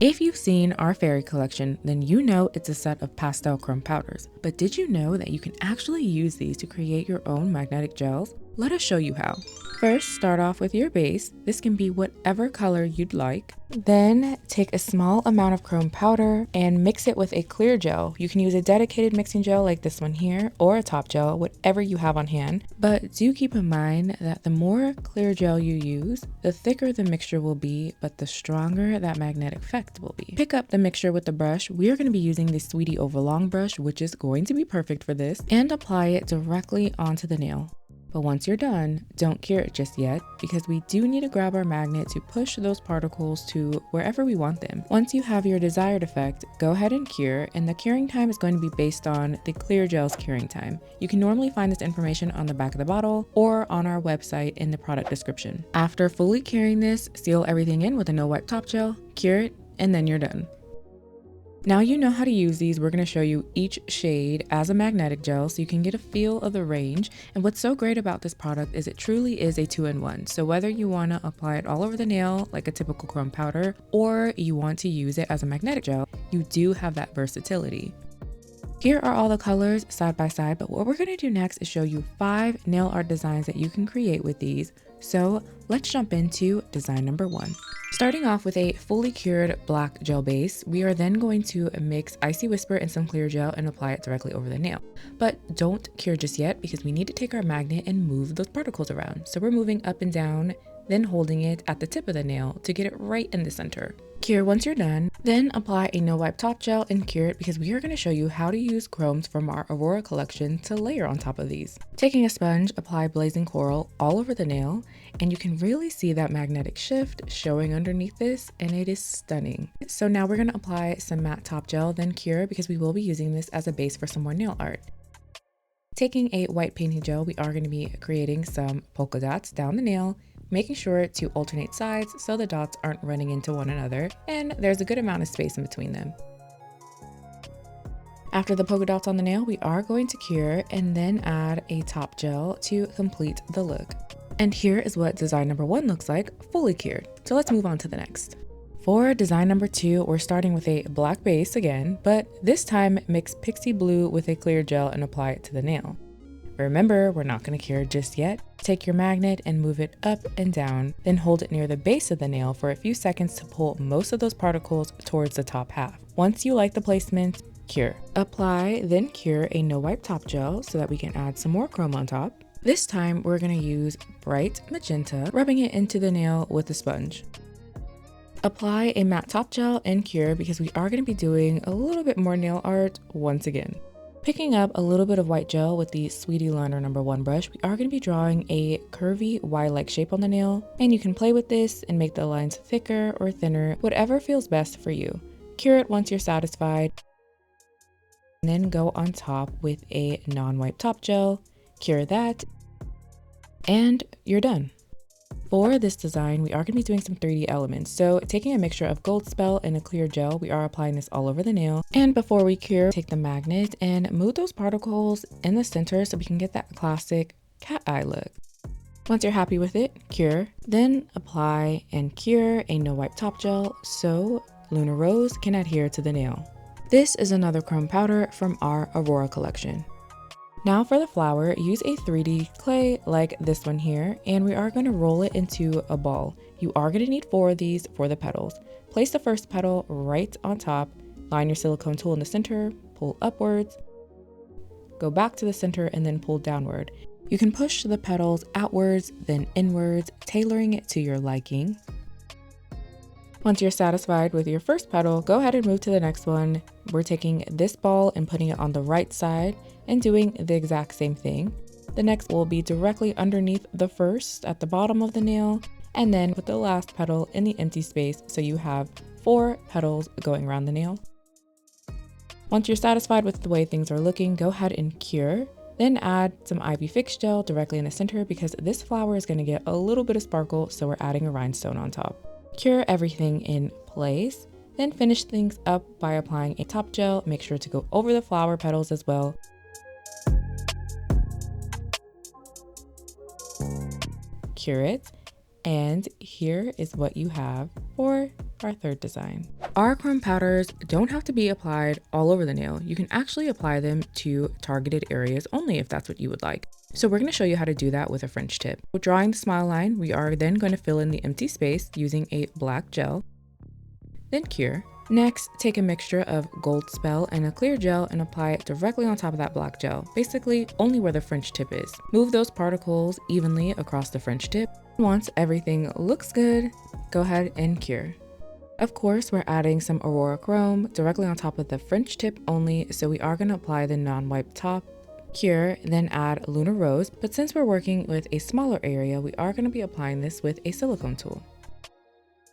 If you've seen our fairy collection, then you know it's a set of pastel chrome powders. But did you know that you can actually use these to create your own magnetic gels? Let us show you how. First, start off with your base. This can be whatever color you'd like. Then take a small amount of chrome powder and mix it with a clear gel. You can use a dedicated mixing gel like this one here or a top gel, whatever you have on hand. But do keep in mind that the more clear gel you use, the thicker the mixture will be, but the stronger that magnetic effect will be. Pick up the mixture with the brush. We are going to be using the Sweetie Overlong brush, which is going to be perfect for this, and apply it directly onto the nail. But once you're done, don't cure it just yet, because we do need to grab our magnet to push those particles to wherever we want them. Once you have your desired effect, go ahead and cure, and the curing time is going to be based on the clear gel's curing time. You can normally find this information on the back of the bottle or on our website in the product description. After fully curing this, seal everything in with a no-wipe top gel, cure it, and then you're done. Now you know how to use these. We're going to show you each shade as a magnetic gel so you can get a feel of the range. And what's so great about this product is it truly is a 2-in-1. So whether you want to apply it all over the nail like a typical chrome powder, or you want to use it as a magnetic gel, you do have that versatility. Here are all the colors side by side, but what we're going to do next is show you 5 nail art designs that you can create with these. So let's jump into design number 1. Starting off with a fully cured black gel base, we are then going to mix Icy Whisper and some clear gel and apply it directly over the nail. But don't cure just yet, because we need to take our magnet and move those particles around. So we're moving up and down, then holding it at the tip of the nail to get it right in the center. Cure once you're done, then apply a no-wipe top gel and cure it, because we are going to show you how to use chromes from our Aurora collection to layer on top of these. Taking a sponge, apply Blazing Coral all over the nail, and you can really see that magnetic shift showing underneath this, and it is stunning. So now we're going to apply some matte top gel, then cure, because we will be using this as a base for some more nail art. Taking a white painting gel, we are going to be creating some polka dots down the nail, making sure to alternate sides so the dots aren't running into one another and there's a good amount of space in between them. After the polka dots on the nail, we are going to cure and then add a top gel to complete the look. And here is what design number 1 looks like, fully cured. So let's move on to the next. For design number 2, we're starting with a black base again, but this time mix Pixie Blue with a clear gel and apply it to the nail. Remember, we're not going to cure just yet. Take your magnet and move it up and down, then hold it near the base of the nail for a few seconds to pull most of those particles towards the top half. Once you like the placement, cure. Apply, then cure a no-wipe top gel so that we can add some more chrome on top. This time, we're going to use bright magenta, rubbing it into the nail with a sponge. Apply a matte top gel and cure, because we are going to be doing a little bit more nail art once again. Picking up a little bit of white gel with the Sweetie Liner number 1 brush, we are going to be drawing a curvy Y-like shape on the nail, and you can play with this and make the lines thicker or thinner, whatever feels best for you. Cure it once you're satisfied, and then go on top with a non-wipe top gel, cure that, and you're done. For this design, we are going to be doing some 3D elements. So taking a mixture of Gold Spell and a clear gel, we are applying this all over the nail. And before we cure, take the magnet and move those particles in the center so we can get that classic cat eye look. Once you're happy with it, cure, then apply and cure a no-wipe top gel so Lunar Rose can adhere to the nail. This is another chrome powder from our Aurora collection. Now for the flower, use a 3D clay like this one here, and we are going to roll it into a ball. You are going to need 4 of these for the petals. Place the first petal right on top, line your silicone tool in the center, pull upwards, go back to the center, and then pull downward. You can push the petals outwards, then inwards, tailoring it to your liking. Once you're satisfied with your first petal, go ahead and move to the next one. We're taking this ball and putting it on the right side and doing the exact same thing. The next will be directly underneath the first at the bottom of the nail, and then put the last petal in the empty space so you have 4 petals going around the nail. Once you're satisfied with the way things are looking, go ahead and cure. Then add some Ivy Fix gel directly in the center, because this flower is going to get a little bit of sparkle, so we're adding a rhinestone on top. Cure everything in place, then finish things up by applying a top gel. Make sure to go over the flower petals as well. Cure it, and here is what you have for our third design. Our chrome powders don't have to be applied all over the nail. You can actually apply them to targeted areas only if that's what you would like. So we're going to show you how to do that with a French tip. So drawing the smile line, we are then going to fill in the empty space using a black gel, then cure. Next, take a mixture of Gold Spell and a clear gel and apply it directly on top of that black gel, basically only where the French tip is. Move those particles evenly across the French tip. Once everything looks good, go ahead and cure. Of course, we're adding some Aurora Chrome directly on top of the French tip only, so we are going to apply the non-wipe top, cure, then add Lunar Rose, but since we're working with a smaller area, we are going to be applying this with a silicone tool.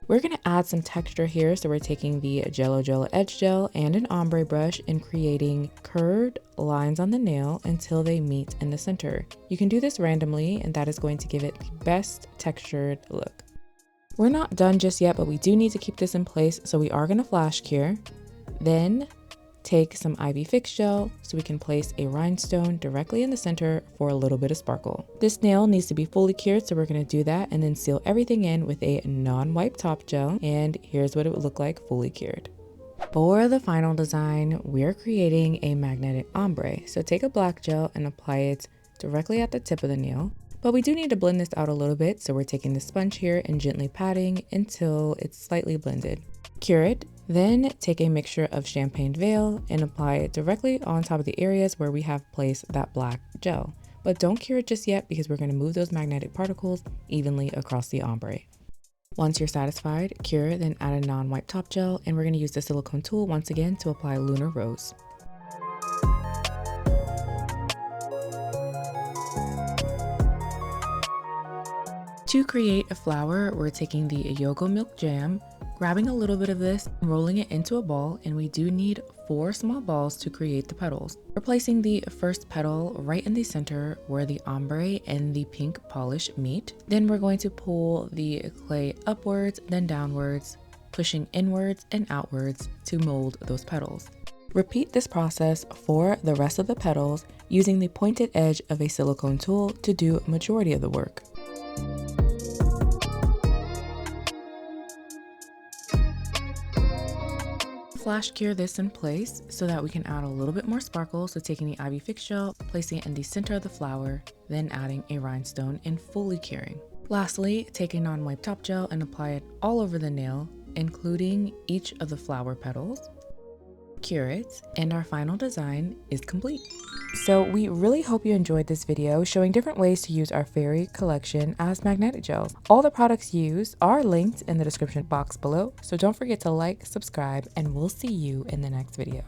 We're going to add some texture here, so we're taking the Jello Edge Gel and an ombre brush and creating curved lines on the nail until they meet in the center. You can do this randomly, and that is going to give it the best textured look. We're not done just yet, but we do need to keep this in place, so we are going to flash cure. Then take some Ivy Fix Gel so we can place a rhinestone directly in the center for a little bit of sparkle. This nail needs to be fully cured, so we're going to do that and then seal everything in with a non-wipe top gel, and here's what it would look like fully cured. For the final design, we're creating a magnetic ombre. So take a black gel and apply it directly at the tip of the nail. But we do need to blend this out a little bit, so we're taking the sponge here and gently patting until it's slightly blended. Cure it, then take a mixture of Champagne Veil and apply it directly on top of the areas where we have placed that black gel. But don't cure it just yet because we're going to move those magnetic particles evenly across the ombre. Once you're satisfied, cure, then add a non-wipe top gel, and we're going to use the silicone tool once again to apply Lunar Rose. To create a flower, we're taking the Yogo Milk Jam, grabbing a little bit of this, rolling it into a ball, and we do need 4 small balls to create the petals. We're placing the first petal right in the center where the ombre and the pink polish meet. Then we're going to pull the clay upwards, then downwards, pushing inwards and outwards to mold those petals. Repeat this process for the rest of the petals using the pointed edge of a silicone tool to do a majority of the work. Flash cure this in place so that we can add a little bit more sparkle. So taking the Ivy Fix Gel, placing it in the center of the flower, then adding a rhinestone and fully curing. Lastly, take a non-wipe top gel and apply it all over the nail, including each of the flower petals. Cure it, and our final design is complete. So we really hope you enjoyed this video showing different ways to use our fairy collection as magnetic gels. All the products used are linked in the description box below, so don't forget to like, subscribe, and we'll see you in the next video.